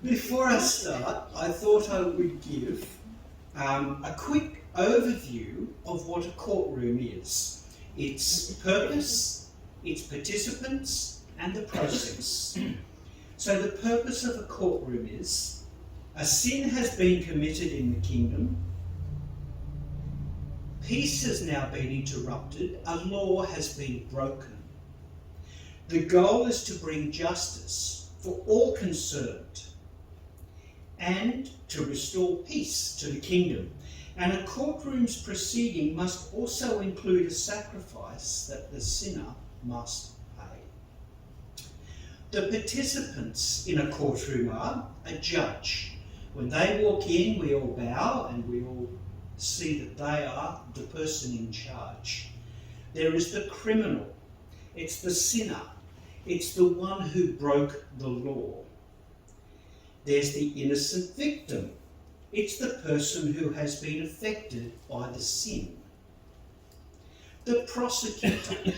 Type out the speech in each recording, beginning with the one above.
Before I start, I thought I would give a quick overview of what a courtroom is, its purpose, its participants, and the process. So the purpose of a courtroom is: a sin has been committed in the kingdom, peace has now been interrupted, a law has been broken. The goal is to bring justice for all concerned and to restore peace to the kingdom. And a courtroom's proceeding must also include a sacrifice that the sinner must pay. The participants in a courtroom are a judge. When they walk in, we all bow and we all see that they are the person in charge. There is the criminal. It's the sinner. It's the one who broke the law. There's the innocent victim. It's the person who has been affected by the sin. The prosecutor.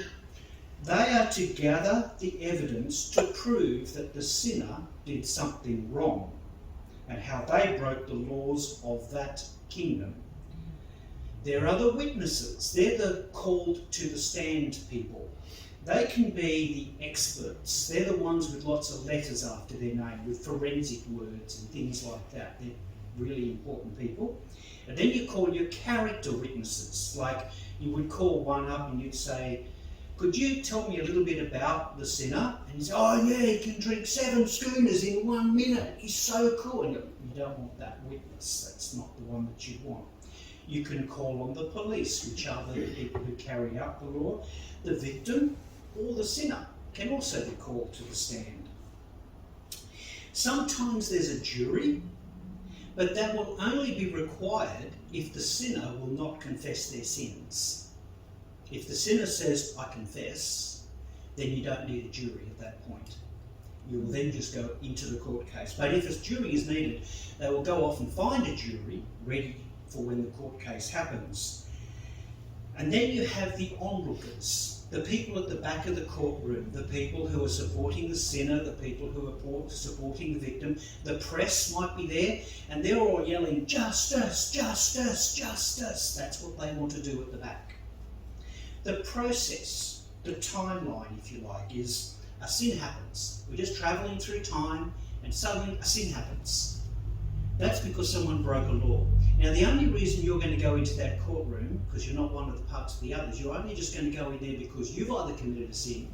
They are to gather the evidence to prove that the sinner did something wrong and how they broke the laws of that kingdom. There are the witnesses. They're the called to the stand people. They can be the experts. They're the ones with lots of letters after their name, with forensic words and things like that. They're really important people. And then you call your character witnesses. Like you would call one up and you'd say, could you tell me a little bit about the sinner? And he'd say, oh yeah, he can drink 7 schooners in 1 minute. He's so cool. And you don't want that witness. That's not the one that you want. You can call on the police, which are the people who carry out the law. The victim or the sinner can also be called to the stand. Sometimes there's a jury, but that will only be required if the sinner will not confess their sins. If the sinner says, I confess, then you don't need a jury at that point. You will then just go into the court case. But if a jury is needed, they will go off and find a jury ready for when the court case happens. And then you have the onlookers, the people at the back of the courtroom, the people who are supporting the sinner, the people who are supporting the victim. The press might be there, and they're all yelling, justice, justice, justice. That's what they want to do at the back. The process, the timeline, if you like, is a sin happens. We're just travelling through time, and suddenly a sin happens. That's because someone broke a law. Now, the only reason you're going to go into that courtroom, because you're not one of the parts of the others, you're only just going to go in there because you've either committed a sin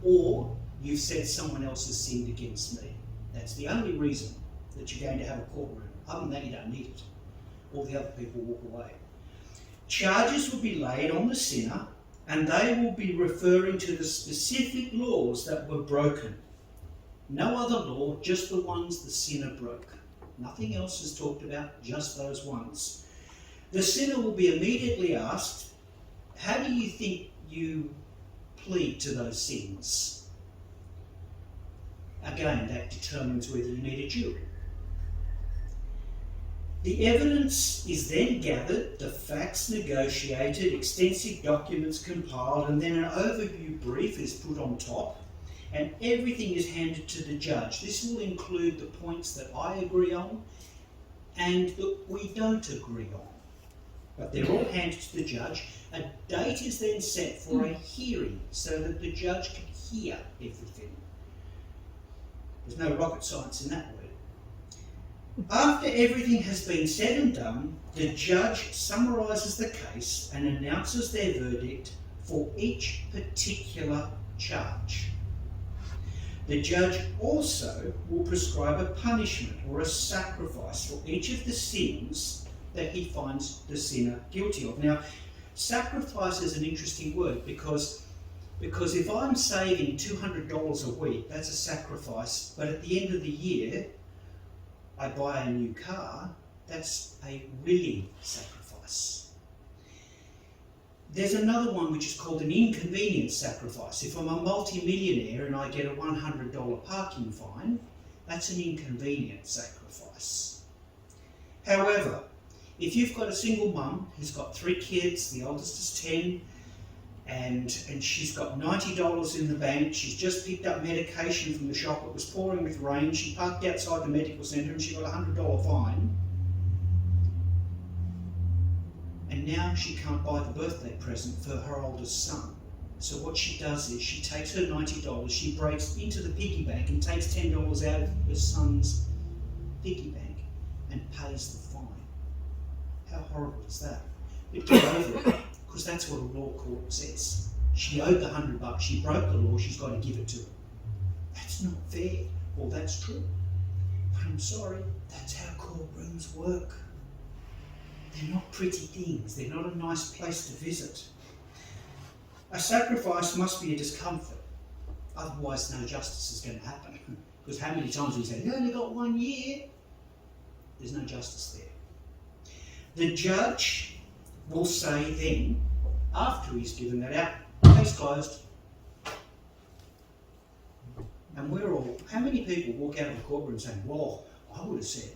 or you've said someone else has sinned against me. That's the only reason that you're going to have a courtroom. Other than that, you don't need it. All the other people walk away. Charges will be laid on the sinner, and they will be referring to the specific laws that were broken. No other law, just the ones the sinner broke. Nothing else is talked about, just those ones. The sinner will be immediately asked, how do you think you plead to those sins? Again, that determines whether you need a jury. The evidence is then gathered, the facts negotiated, extensive documents compiled, and then an overview brief is put on top. And everything is handed to the judge. This will include the points that I agree on and that we don't agree on. But they're all handed to the judge. A date is then set for a hearing so that the judge can hear everything. There's no rocket science in that word. After everything has been said and done, the judge summarises the case and announces their verdict for each particular charge. The judge also will prescribe a punishment or a sacrifice for each of the sins that he finds the sinner guilty of. Now, sacrifice is an interesting word because if I'm saving $200 a week, that's a sacrifice, but at the end of the year, I buy a new car, that's a willing sacrifice. There's another one which is called an inconvenience sacrifice. If I'm a multi-millionaire and I get a $100 parking fine, that's an inconvenient sacrifice. However, if you've got a single mum who's got 3 kids, the oldest is 10, and she's got $90 in the bank. She's just picked up medication from the shop. It was pouring with rain. She parked outside the medical centre and she got a $100 fine. And now she can't buy the birthday present for her oldest son. So what she does is she takes her $90, she breaks into the piggy bank and takes $10 out of her son's piggy bank and pays the fine. How horrible is that? But get over it, because that's what a law court says. She owed the $100, she broke the law, she's got to give it to her. That's not fair. Well, that's true. But I'm sorry, that's how courtrooms work. They're not pretty things. They're not a nice place to visit. A sacrifice must be a discomfort. Otherwise, no justice is going to happen. Because how many times we say, you only got 1 year? There's no justice there. The judge will say then, after he's given that out, case closed. And we're all, how many people walk out of the courtroom saying, well, I would have said,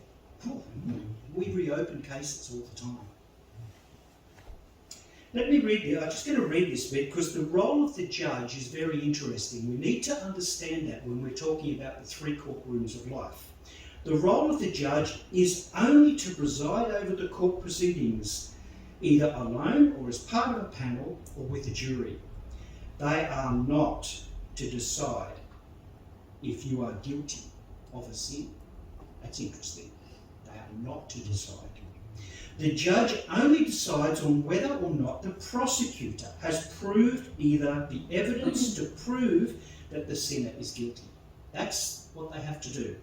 we reopen cases all the time. Let me read you, I'm just going to read this bit because the role of the judge is very interesting. We need to understand that when we're talking about the 3 courtrooms of life. The role of the judge is only to preside over the court proceedings, either alone or as part of a panel or with a jury. They are not to decide if you are guilty of a sin. That's interesting. They are not to decide. The judge only decides on whether or not the prosecutor has proved either the evidence to prove that the sinner is guilty. That's what they have to do.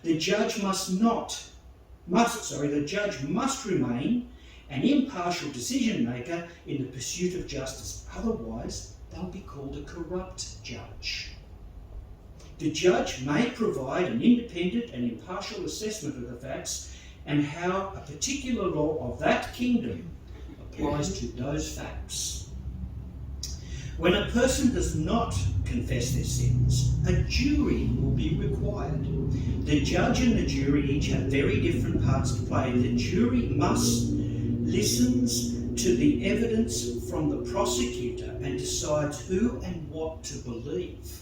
The judge must remain an impartial decision maker in the pursuit of justice. Otherwise, they'll be called a corrupt judge. The judge may provide an independent and impartial assessment of the facts and how a particular law of that kingdom applies to those facts. When a person does not confess their sins, a jury will be required. The judge and the jury each have very different parts to play. The jury must listen to the evidence from the prosecutor and decides who and what to believe.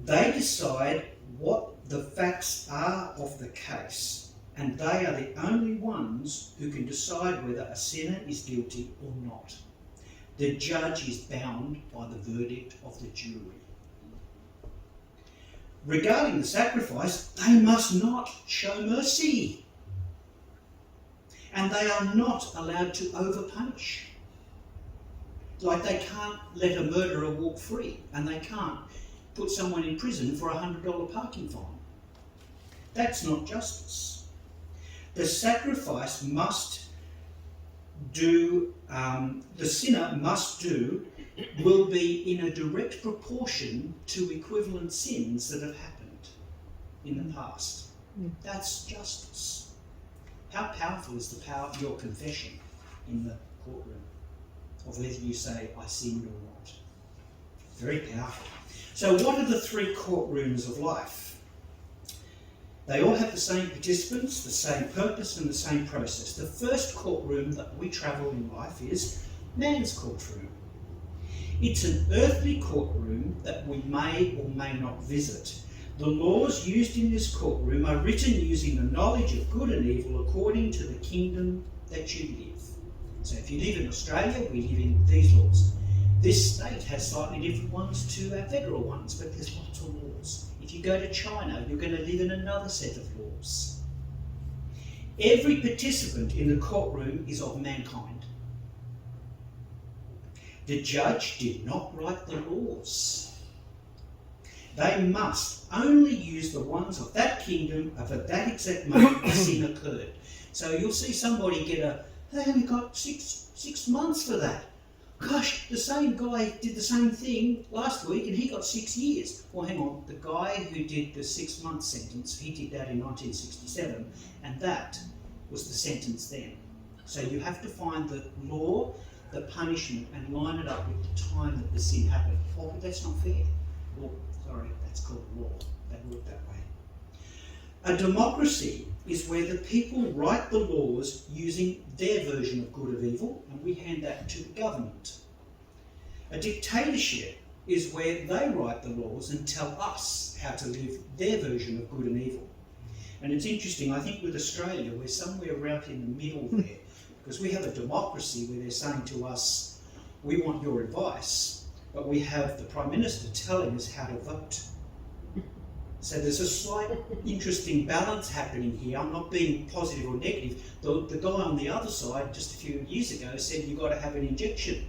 They decide what the facts are of the case, and they are the only ones who can decide whether a sinner is guilty or not. The judge is bound by the verdict of the jury. Regarding the sacrifice, they must not show mercy, and they are not allowed to overpunish. Like they can't let a murderer walk free, and they can't put someone in prison for a $100 parking fine. That's not justice. The sacrifice must do, the sinner must do, will be in a direct proportion to equivalent sins that have happened in the past. That's justice. How powerful is the power of your confession in the courtroom? Of whether you say, I sinned or not. Very powerful. So what are the 3 courtrooms of life? They all have the same participants, the same purpose and the same process. The first courtroom that we travel in life is man's courtroom. It's an earthly courtroom that we may or may not visit. The laws used in this courtroom are written using the knowledge of good and evil according to the kingdom that you live. So if you live in Australia, we live in these laws. This state has slightly different ones to our federal ones, but there's lots of laws. If you go to China, you're going to live in another set of laws. Every participant in the courtroom is of mankind. The judge did not write the laws. They must only use the ones of that kingdom of at that exact moment the sin occurred. So you'll see somebody they only got six months for that. Gosh, the same guy did the same thing last week and he got 6 years. Well, hang on, the guy who did the 6-month sentence, he did that in 1967, and that was the sentence then. So you have to find the law, the punishment, and line it up with the time that the sin happened. Oh, but that's not fair. Well, sorry, that's called law. That worked that way. A democracy is where the people write the laws using their version of good or evil, and we hand that to the government. A dictatorship is where they write the laws and tell us how to live their version of good and evil. And it's interesting, I think with Australia, we're somewhere around in the middle there, because we have a democracy where they're saying to us, we want your advice, but we have the Prime Minister telling us how to vote. So there's a slight interesting balance happening here. I'm not being positive or negative. The guy on the other side, just a few years ago, said you've got to have an injection,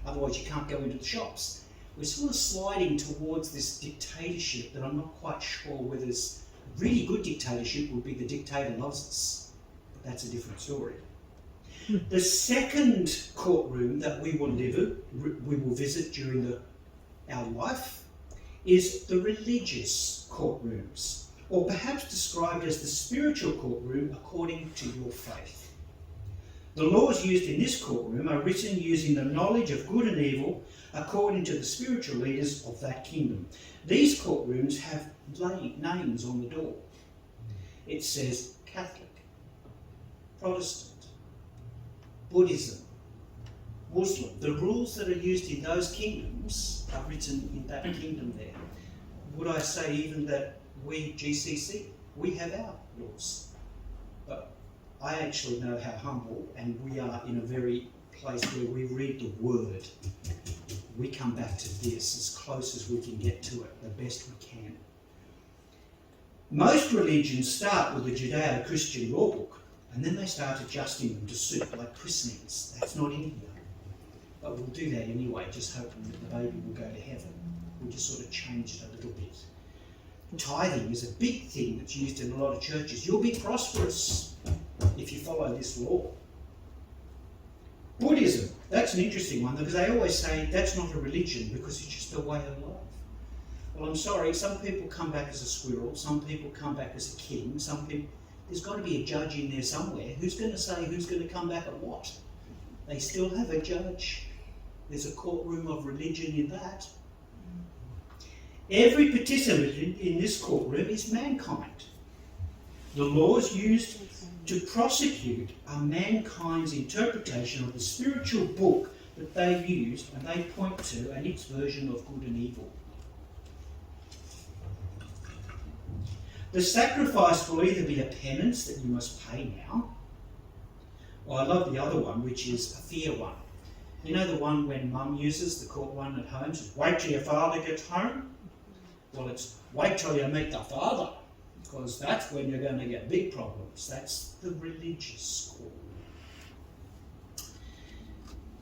otherwise you can't go into the shops. We're sort of sliding towards this dictatorship that I'm not quite sure whether it's really good dictatorship would be the dictator loves us. But that's a different story. The second courtroom that we will visit during our life is the religious courtrooms, or perhaps described as the spiritual courtroom according to your faith. The laws used in this courtroom are written using the knowledge of good and evil according to the spiritual leaders of that kingdom. These courtrooms have names on the door. It says Catholic, Protestant, Buddhism, Muslim. The rules that are used in those kingdoms are written in that kingdom there. Would I say even that we, GCC, we have our laws? But I actually know how humble, and we are in a very place where we read the word. We come back to this as close as we can get to it, the best we can. Most religions start with a Judeo-Christian law book, and then they start adjusting them to suit, like christenings. That's not in here. But we'll do that anyway, just hoping that the baby will go to heaven. We just sort of changed it a little bit. Tithing is a big thing that's used in a lot of churches. You'll be prosperous if you follow this law. Buddhism, that's an interesting one, because they always say that's not a religion because it's just a way of life. Well, I'm sorry, some people come back as a squirrel, some people come back as a king, some people... There's got to be a judge in there somewhere. Who's going to say who's going to come back at what? They still have a judge. There's a courtroom of religion in that. Every participant in this courtroom is mankind. The laws used to prosecute are mankind's interpretation of the spiritual book that they used and they point to and its version of good and evil. The sacrifice will either be a penance that you must pay now, or I love the other one, which is a fear one. You know the one when mum uses, the court one at home, says, wait till your father gets home? Well, it's wait till you meet the father, because that's when you're going to get big problems. That's the religious court.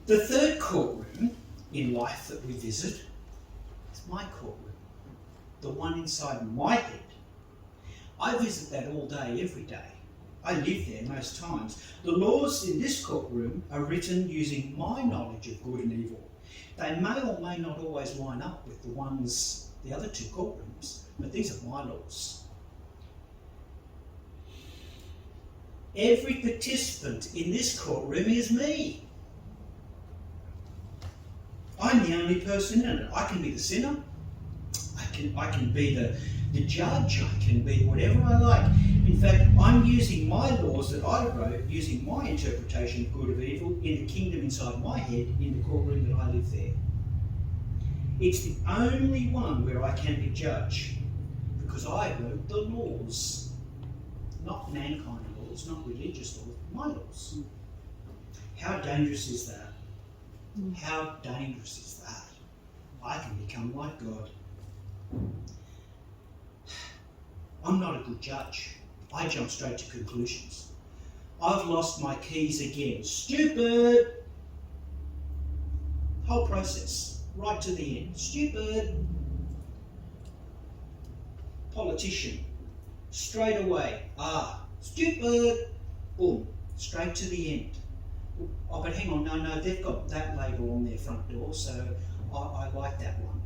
The third courtroom in life that we visit is my courtroom, the one inside my head. I visit that all day, every day. I live there most times. The laws in this courtroom are written using my knowledge of good and evil. They may or may not always line up with the other two courtrooms, but these are my laws. Every participant in this courtroom is me. I'm the only person in it. I can be the sinner. I can be the judge. I can be whatever I like. In fact, I'm using my laws that I wrote, using my interpretation of good or evil in the kingdom inside my head, in the courtroom that I live there. It's the only one where I can be judge, because I wrote the laws. Not mankind laws, not religious laws, my laws. How dangerous is that? How dangerous is that? I can become like God. I'm not a good judge. I jump straight to conclusions. I've lost my keys again. Stupid! Whole process, right to the end. Stupid! Politician, straight away. Stupid! Boom, straight to the end. Oh, but hang on, no, they've got that label on their front door, so I like that one.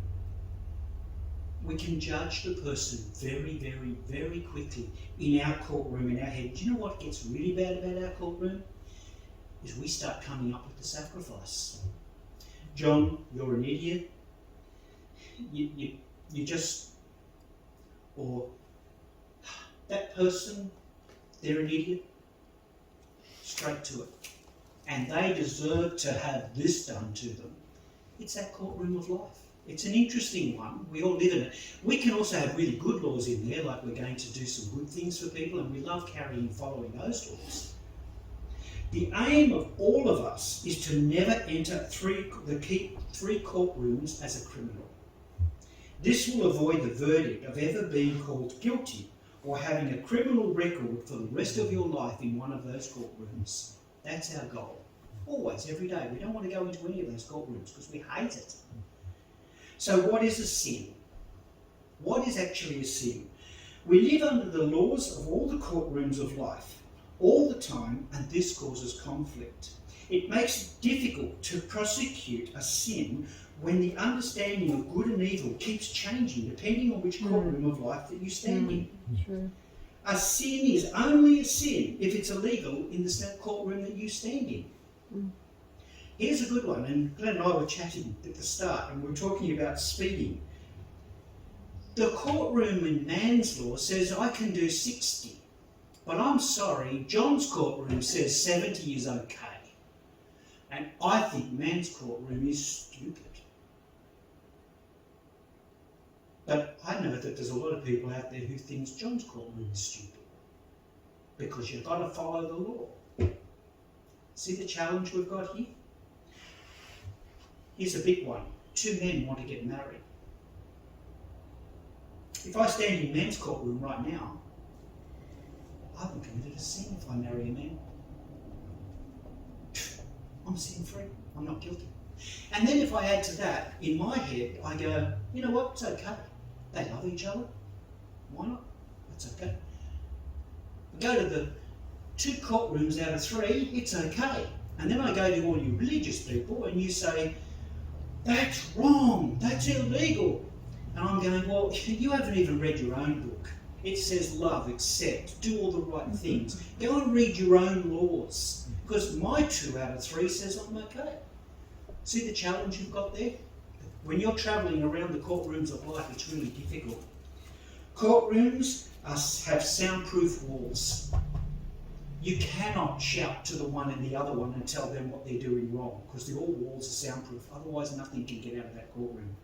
We can judge the person very, very, very quickly in our courtroom, in our head. Do you know what gets really bad about our courtroom? Is we start coming up with the sacrifice. John, you're an idiot. You just, or that person, they're an idiot. Straight to it. And they deserve to have this done to them. It's that courtroom of life. It's an interesting one. We all live in it. We can also have really good laws in there, like we're going to do some good things for people, and we love carrying and following those laws. The aim of all of us is to never enter three courtrooms as a criminal. This will avoid the verdict of ever being called guilty or having a criminal record for the rest of your life in one of those courtrooms. That's our goal. Always, every day. We don't want to go into any of those courtrooms because we hate it. So what is a sin? What is actually a sin? We live under the laws of all the courtrooms of life, all the time, and this causes conflict. It makes it difficult to prosecute a sin when the understanding of good and evil keeps changing depending on which courtroom of life that you stand in. True. A sin is only a sin if it's illegal in the courtroom that you stand in. Here's a good one, and Glenn and I were chatting at the start, and we were talking about speeding. The courtroom in man's law says I can do 60, but I'm sorry, John's courtroom says 70 is okay. And I think man's courtroom is stupid. But I know that there's a lot of people out there who think John's courtroom is stupid, because you've got to follow the law. See the challenge we've got here? Here's a big one. 2 men want to get married. If I stand in man's courtroom right now, I haven't committed a sin if I marry a man. I'm sin-free. I'm not guilty. And then if I add to that, in my head, I go, you know what, it's okay. They love each other. Why not? It's okay. I go to the 2 courtrooms out of 3, it's okay. And then I go to all you religious people and you say, that's wrong, that's illegal. And I'm going, well, you haven't even read your own book. It says love, accept, do all the right things. Go and read your own laws. Because my 2 out of 3 says I'm okay. See the challenge you've got there? When you're travelling around the courtrooms of life, it's really difficult. Courtrooms have soundproof walls. You cannot shout to the one and the other one and tell them what they're doing wrong, because all walls are soundproof. Otherwise, nothing can get out of that courtroom.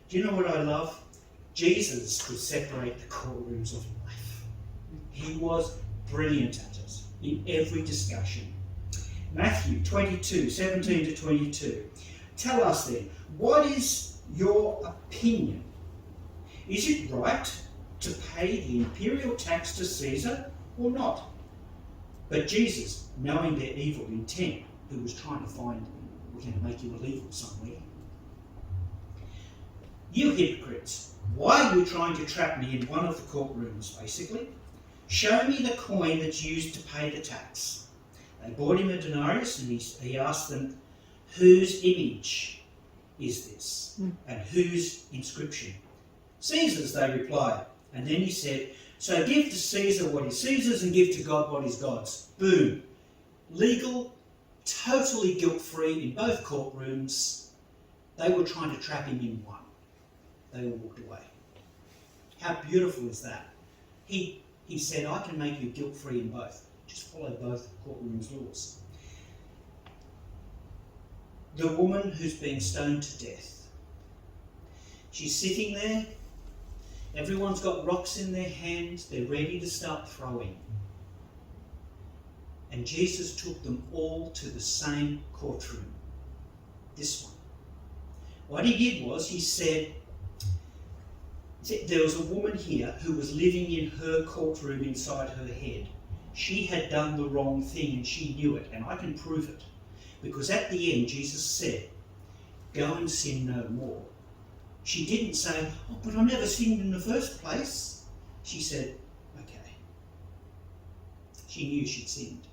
Do you know what I love? Jesus could separate the courtrooms of life. He was brilliant at it in every discussion. Matthew 22, 17 to 22. Tell us then, what is your opinion? Is it right to pay the imperial tax to Caesar or not? But Jesus, knowing their evil intent, who was trying to find, we're going to make you illegal somewhere. You hypocrites, why are you trying to trap me in one of the courtrooms, basically? Show me the coin that's used to pay the tax. They brought him a denarius and he asked them, whose image is this? And whose inscription? Caesar's, they replied. And then he said, so give to Caesar what is Caesar's and give to God what is God's. Boom. Legal, totally guilt-free in both courtrooms. They were trying to trap him in one. They all walked away. How beautiful is that? He said, I can make you guilt-free in both. Just follow both courtrooms' laws. The woman who's been stoned to death. She's sitting there. Everyone's got rocks in their hands. They're ready to start throwing. And Jesus took them all to the same courtroom. This one. What he did was he said, there was a woman here who was living in her courtroom inside her head. She had done the wrong thing and she knew it, and I can prove it. Because at the end, Jesus said, go and sin no more. She didn't say, oh, but I never sinned in the first place. She said, okay. She knew she'd sinned.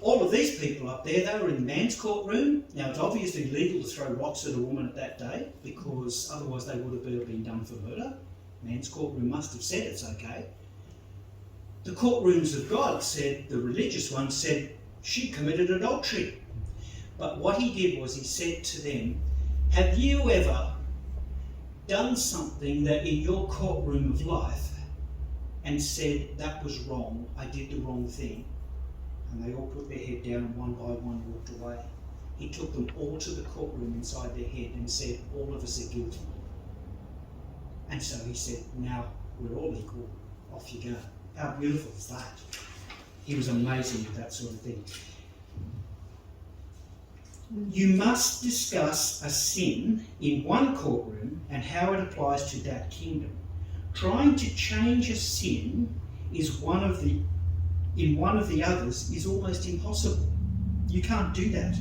All of these people up there, they were in the man's courtroom. Now, it's obviously illegal to throw rocks at a woman at that day, because otherwise they would have been done for murder. Man's courtroom must have said it's okay. The courtrooms of God said, the religious ones said, she committed adultery. But what he did was he said to them, have you ever done something that in your courtroom of life and said, that was wrong, I did the wrong thing, and they all put their head down and one by one walked away, he took them all to the courtroom inside their head and said, all of us are guilty. And so he said, now we're all equal, off you go. How beautiful is that? He was amazing with that sort of thing. You must discuss a sin in one courtroom and how it applies to that kingdom. Trying to change a sin in one of the others is almost impossible. You can't do that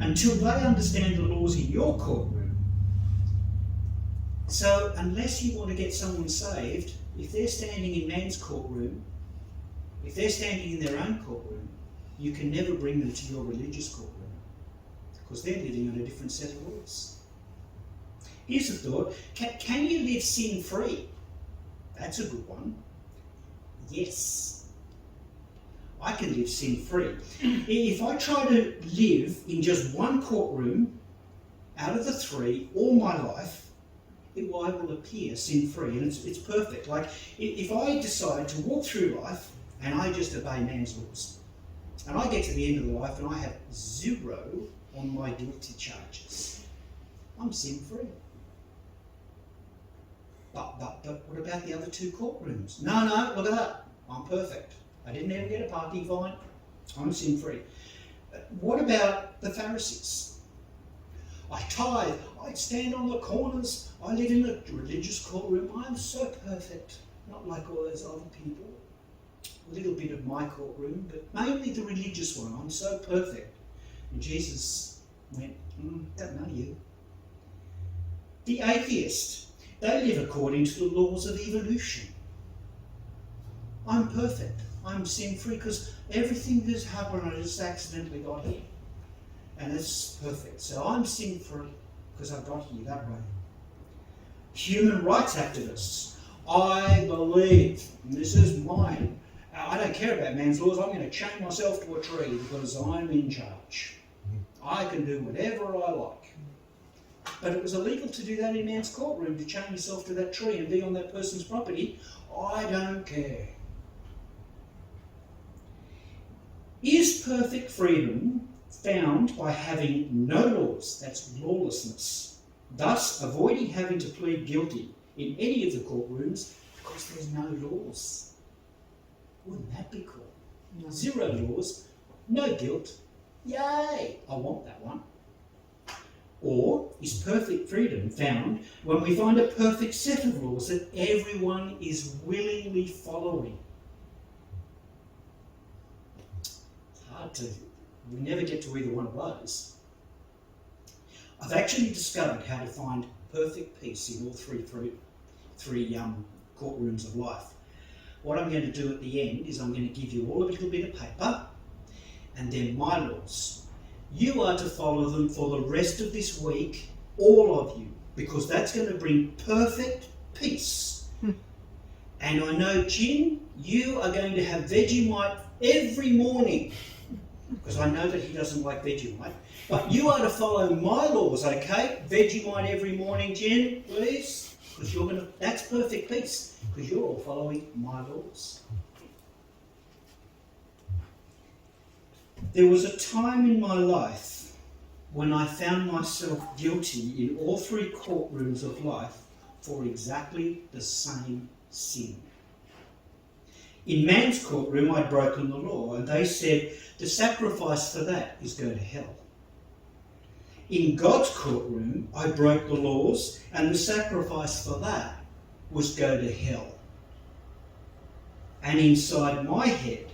until they understand the laws in your courtroom. So unless you want to get someone saved, if they're standing in man's courtroom, if they're standing in their own courtroom, you can never bring them to your religious courtroom because they're living on a different set of laws. Here's a thought. Can you live sin-free? That's a good one. Yes. I can live sin-free. If I try to live in just one courtroom out of the three all my life, I will appear sin-free, and it's perfect. Like, if I decide to walk through life and I just obey man's laws, and I get to the end of the life and I have 0 on my guilty charges, I'm sin-free. But what about the other 2 courtrooms? No, look at that. I'm perfect. I didn't ever get a parking fine. I'm sin-free. What about the Pharisees? I tithe. I stand on the corners. I live in a religious courtroom. I'm so perfect. Not like all those other people. A little bit of my courtroom, but mainly the religious one. I'm so perfect. And Jesus went, don't know you. The atheist, they live according to the laws of evolution. I'm perfect. I'm sin-free because everything that's happened, I just accidentally got here. And it's perfect. So I'm sin-free because I got here that way. Human rights activists. I believe, and this is mine, I don't care about man's laws, I'm going to chain myself to a tree because I'm in charge. I can do whatever I like. But it was illegal to do that in man's courtroom, to chain yourself to that tree and be on that person's property. I don't care. Is perfect freedom found by having no laws? That's lawlessness. Thus, avoiding having to plead guilty in any of the courtrooms because there's no laws. Wouldn't that be cool? No. 0 laws, no guilt. Yay! I want that one. Or is perfect freedom found when we find a perfect set of laws that everyone is willingly following? We never get to either one of those. I've actually discovered how to find perfect peace in all three courtrooms of life. What I'm going to do at the end is I'm going to give you all a little bit of paper, and they're my laws. You are to follow them for the rest of this week, all of you, because that's going to bring perfect peace. And I know, Jin, you are going to have Vegemite every morning, because I know that he doesn't like Vegemite. But you are to follow my laws, okay? Vegemite every morning, Jen, please. Because that's perfect peace, because you're all following my laws. There was a time in my life when I found myself guilty in all 3 courtrooms of life for exactly the same sin. In man's courtroom, I'd broken the law, and they said the sacrifice for that is go to hell. In God's courtroom, I broke the laws, and the sacrifice for that was go to hell. And inside my head,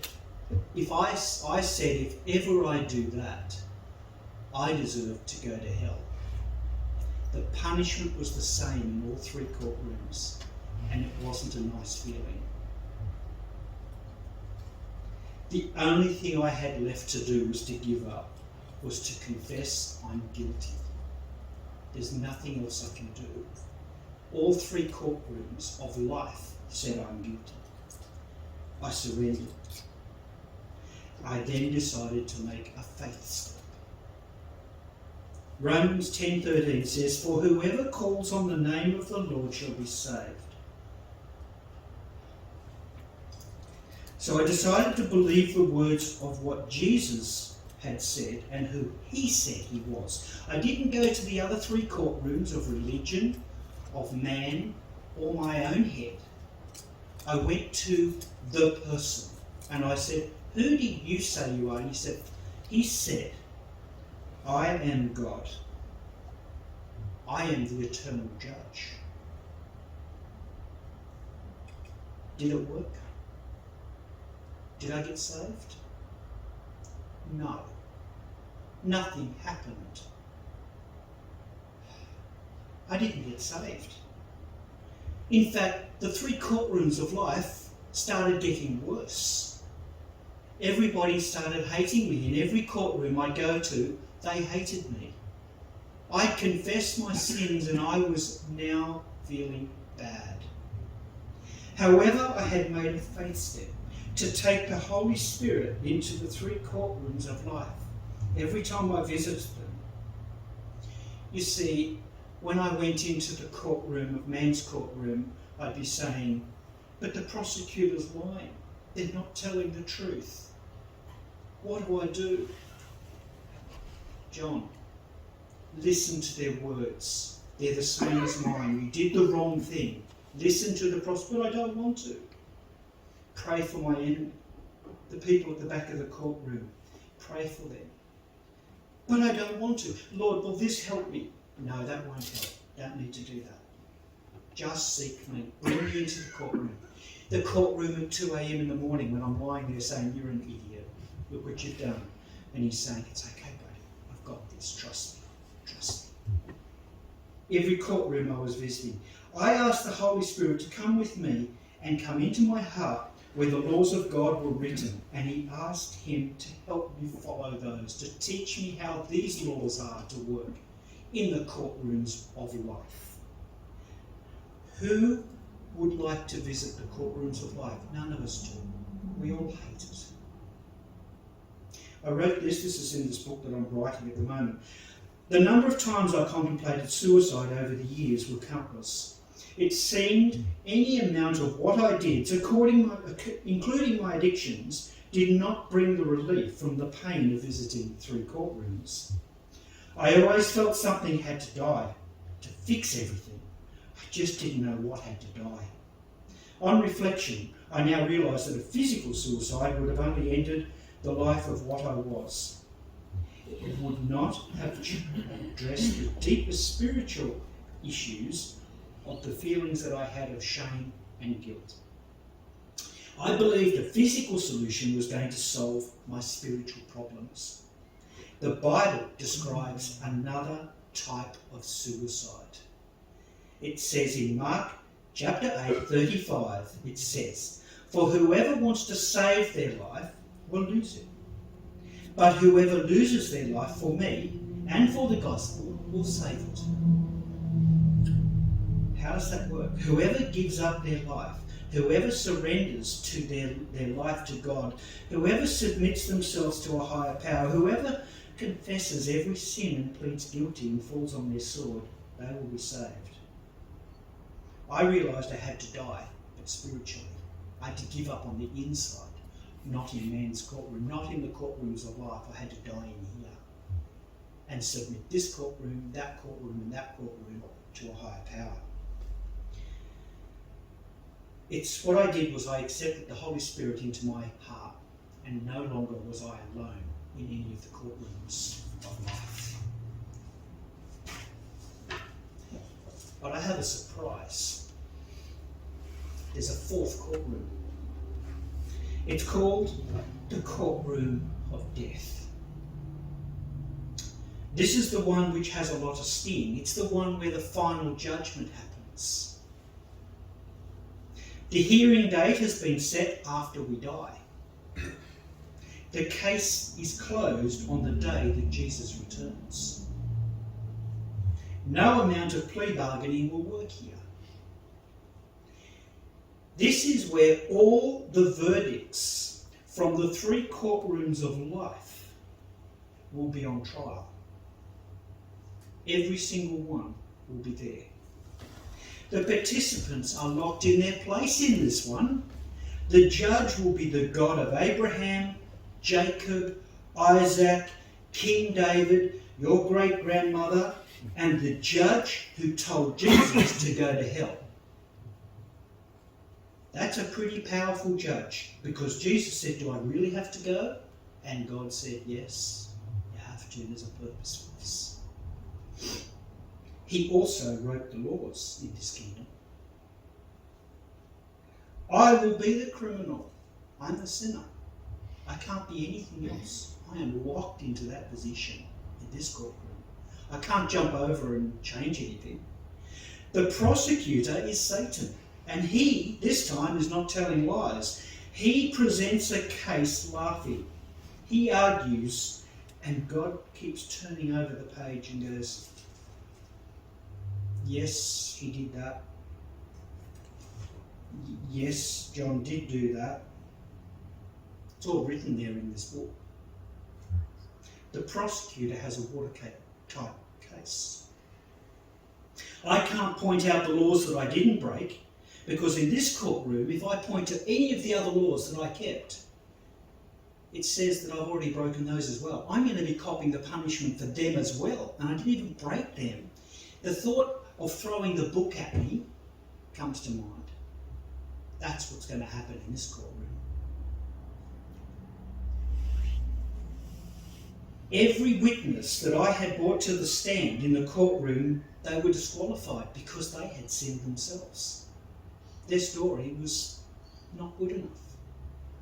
if I said, if ever I do that, I deserve to go to hell. The punishment was the same in all 3 courtrooms, and it wasn't a nice feeling. The only thing I had left to do was to give up, was to confess I'm guilty. There's nothing else I can do. All 3 courtrooms of life said I'm guilty. I surrendered. I then decided to make a faith step. Romans 10:13 says, "For whoever calls on the name of the Lord shall be saved." So I decided to believe the words of what Jesus had said and who he said he was. I didn't go to the other three courtrooms of religion, of man, or my own head. I went to the person and I said, "Who do you say you are?" And he said, "I am God. I am the eternal judge." Did it work? Did I get saved? No. Nothing happened. I didn't get saved. In fact, the three courtrooms of life started getting worse. Everybody started hating me. In every courtroom I go to, they hated me. I confessed my sins and I was now feeling bad. However, I had made a faith step to take the Holy Spirit into the three courtrooms of life every time I visited them. You see, when I went into the courtroom of man's courtroom, I'd be saying, "But the prosecutor's lying. They're not telling the truth. What do I do?" John, listen to their words. They're the same as mine. You did the wrong thing. Listen to the prosecutor. But I don't want to. Pray for my enemy, the people at the back of the courtroom. Pray for them. But I don't want to. Lord, will this help me? No, that won't help. Don't need to do that. Just seek me. Bring me into the courtroom. The courtroom at 2 a.m. in the morning when I'm lying there saying, "You're an idiot. Look what you've done." And he's saying, "It's okay, buddy. I've got this. Trust me. Trust me." Every courtroom I was visiting, I asked the Holy Spirit to come with me and come into my heart where the laws of God were written, and he asked him to help me follow those, to teach me how these laws are to work in the courtrooms of life. Who would like to visit the courtrooms of life? None of us do. We all hate it. I wrote this is in this book that I'm writing at the moment. The number of times I contemplated suicide over the years were countless. It seemed any amount of what I did, including my addictions, did not bring the relief from the pain of visiting three courtrooms. I always felt something had to die to fix everything. I just didn't know what had to die. On reflection, I now realise that a physical suicide would have only ended the life of what I was. It would not have addressed the deeper spiritual issues of the feelings that I had of shame and guilt. I believed a physical solution was going to solve my spiritual problems. The Bible describes another type of suicide. It says in Mark chapter 8:35, it says, "For whoever wants to save their life will lose it. But whoever loses their life for me and for the gospel will save it." How does that work? Whoever gives up their life, whoever surrenders to their life to God, whoever submits themselves to a higher power, whoever confesses every sin and pleads guilty and falls on their sword, they will be saved. I realised I had to die, but spiritually. I had to give up on the inside, not in man's courtroom, not in the courtrooms of life. I had to die in here and submit this courtroom, and that courtroom to a higher power. It's what I did was I accepted the Holy Spirit into my heart, and no longer was I alone in any of the courtrooms of life. But I have a surprise. There's a fourth courtroom. It's called the courtroom of death. This is the one which has a lot of sting. It's the one where the final judgment happens. The hearing date has been set after we die. The case is closed on the day that Jesus returns. No amount of plea bargaining will work here. This is where all the verdicts from the three courtrooms of life will be on trial. Every single one will be there. The participants are locked in their place in this one. The judge will be the God of Abraham, Jacob, Isaac, King David, your great-grandmother, and the judge who told Jesus to go to hell. That's a pretty powerful judge, because Jesus said, do I really have to go? And God said, yes, you have to. There's a purpose for this. He also wrote the laws in this kingdom. I will be the criminal. I'm the sinner. I can't be anything else. I am locked into that position in this courtroom. I can't jump over and change anything. The prosecutor is Satan, and he, this time, is not telling lies. He presents a case laughing. He argues, and God keeps turning over the page and goes, yes, he did that. Yes, John did do that. It's all written there in this book. The prosecutor has a watertight case. I can't point out the laws that I didn't break, because in this courtroom, if I point to any of the other laws that I kept, it says that I've already broken those as well. I'm going to be copying the punishment for them as well, and I didn't even break them. The thought of throwing the book at me comes to mind. That's what's going to happen in this courtroom. Every witness that I had brought to the stand in the courtroom, they were disqualified because they had sinned themselves. Their story was not good enough.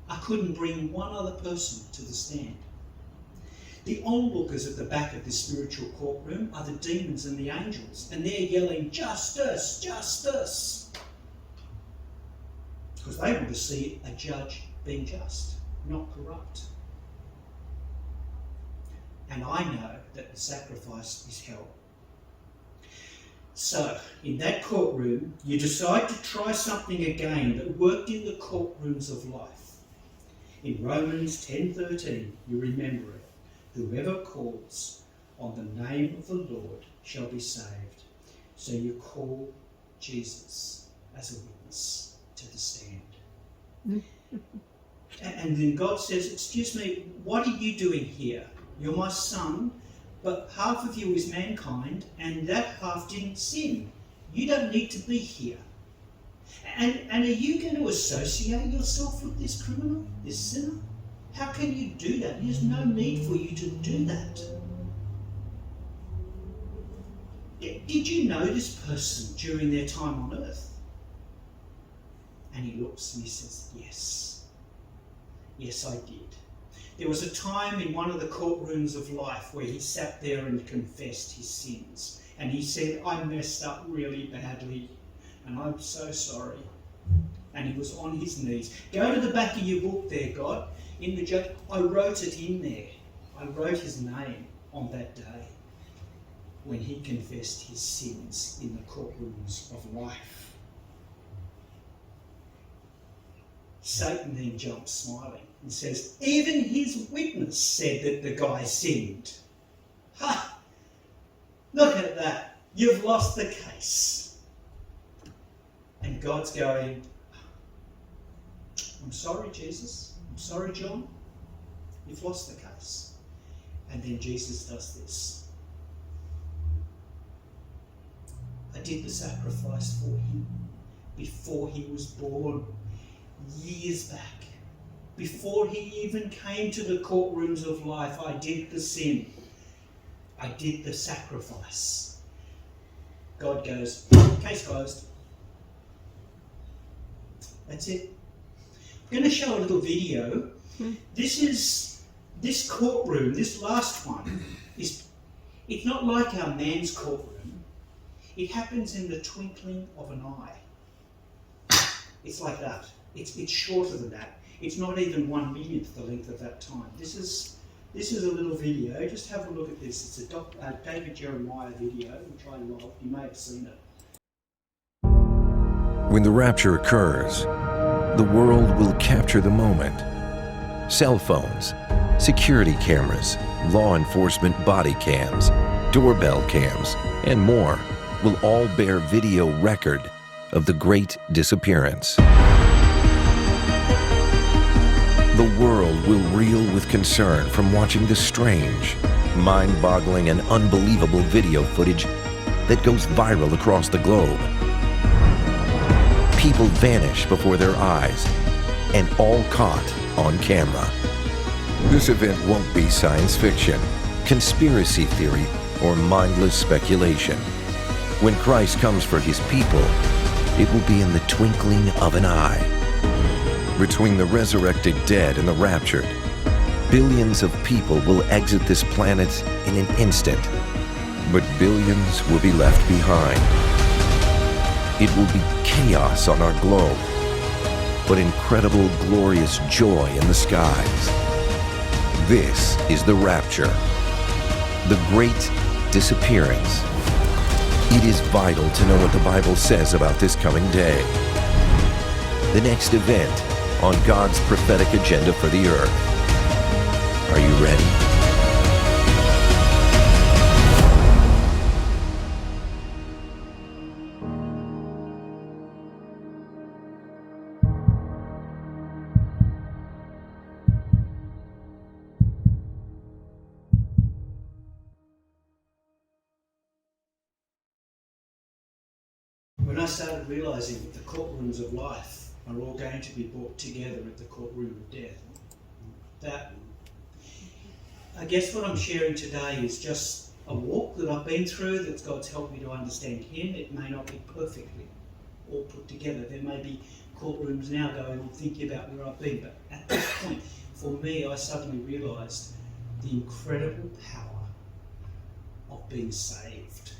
I couldn't bring one other person to the stand. The onlookers at the back of this spiritual courtroom are the demons and the angels, and they're yelling, justice, justice. Because they want to see a judge being just, not corrupt. And I know that the sacrifice is hell. So, in that courtroom, you decide to try something again that worked in the courtrooms of life. In Romans 10:13, you remember it. Whoever calls on the name of the Lord shall be saved. So you call Jesus as a witness to the stand. And then God says, excuse me, what are you doing here? You're my son, but half of you is mankind, and that half didn't sin. You don't need to be here. And are you going to associate yourself with this criminal, this sinner? How can you do that? There's no need for you to do that. Did you know this person during their time on earth? And he looks and he says, yes. Yes, I did. There was a time in one of the courtrooms of life where he sat there and confessed his sins. And he said, I messed up really badly, and I'm so sorry. And he was on his knees. Go to the back of your book there, God. In the judge, I wrote it in there. I wrote his name on that day when he confessed his sins in the courtrooms of life. Satan then jumps smiling and says, even his witness said that the guy sinned. Ha! Look at that. You've lost the case. And God's going, I'm sorry, Jesus. I'm sorry, John. You've lost the case. And then Jesus does this. I did the sacrifice for him before he was born, years back. Before he even came to the courtrooms of life, I did the sin. I did the sacrifice. God goes, case closed. That's it. I'm going to show a little video. This courtroom, this last one, it's not like our man's courtroom. It happens in the twinkling of an eye. It's like that. It's shorter than that. It's not even 1/1,000,000th the length of that time. This is a little video. Just have a look at this. It's a David Jeremiah video, which I love. You may have seen it. When the rapture occurs, the world will capture the moment. Cell phones, security cameras, law enforcement body cams, doorbell cams, and more will all bear video record of the great disappearance. The world will reel with concern from watching the strange, mind-boggling, and unbelievable video footage that goes viral across the globe. People vanish before their eyes, and all caught on camera. This event won't be science fiction, conspiracy theory, or mindless speculation. When Christ comes for his people, it will be in the twinkling of an eye. Between the resurrected dead and the raptured, billions of people will exit this planet in an instant, but billions will be left behind. It will be chaos on our globe, but incredible, glorious joy in the skies. This is the rapture, the great disappearance. It is vital to know what the Bible says about this coming day. The next event on God's prophetic agenda for the earth. Are you ready? When I started realising that the courtrooms of life are all going to be brought together at the courtroom of death, that I guess what I'm sharing today is just a walk that I've been through that God's helped me to understand Him. It may not be perfectly all put together. There may be courtrooms now going on thinking about where I've been, but at this point, for me, I suddenly realised the incredible power of being saved.